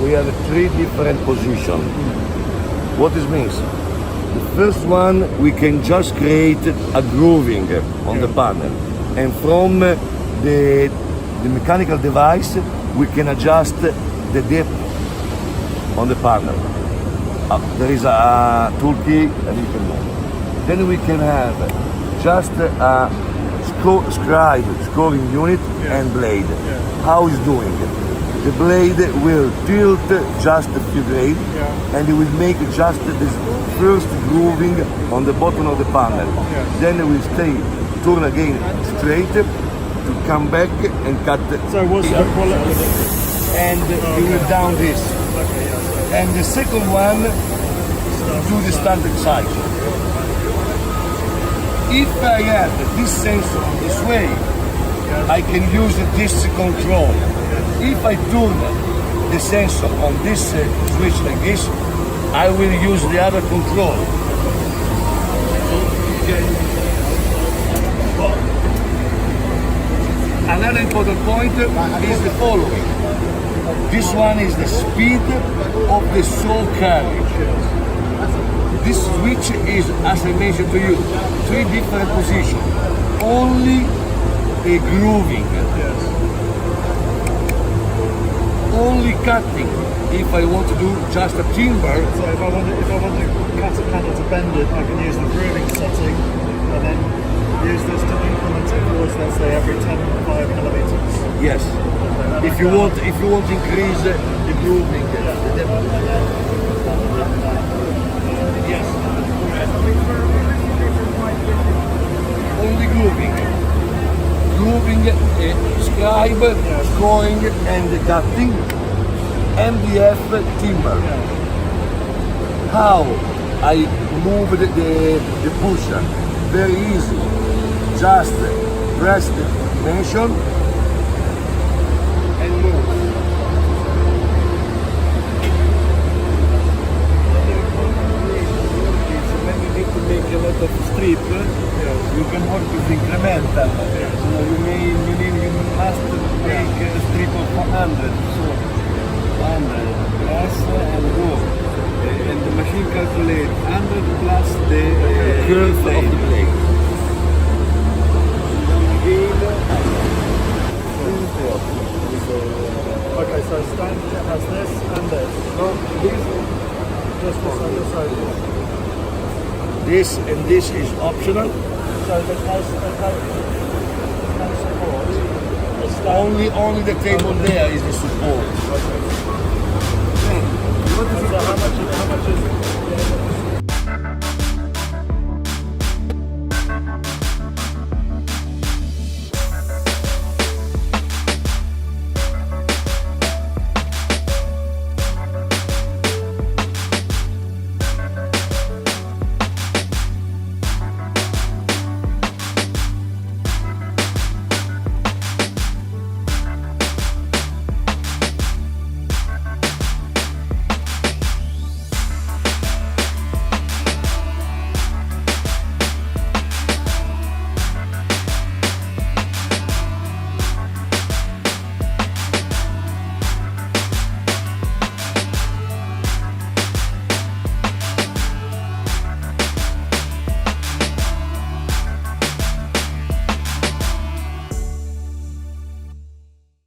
we have three different positions. What this means? The first one, we can just create a grooving on the panel, and from the mechanical device, we can adjust the depth on the panel. There is a toolkey and you can move. Then we can have just a scoring unit and blade. How is doing it? The blade will tilt just a few grades and it will make just this first grooving on the bottom of the panel. Then it will turn again straight to come back and cut. So what's the quality? And you will down this. And the second one, do the standard size. If I have this sensor this way, I can use this control. If I turn the sensor on this switch like this, I will use the other control. Another important point is the following. This one is the speed of the saw carriage. This switch is, as I mentioned to you, three different positions. Only a grooving. Only cutting. If I want to do just a timber. So if I want to cut a panel to bend it, I can use the grooving setting and then use this to increment it towards, let's say, every 10.5 millimeters. Yes. If you want to increase the grooving. Yes. Only grooving. Grooving, scribe, scoring and cutting. MDF timber. How I move the pusher? Very easy. Just press the dimension and move. When you need to make a lot of strip, you can work with incremental. So you must make a strip of 100. So 100 plus and go. And the machine calculates 100 plus the curve of the blade. Okay, so standard has this and this. No, this, Just this on the side. this and this is optional. So there's no support. Only the table there is the support. So how much is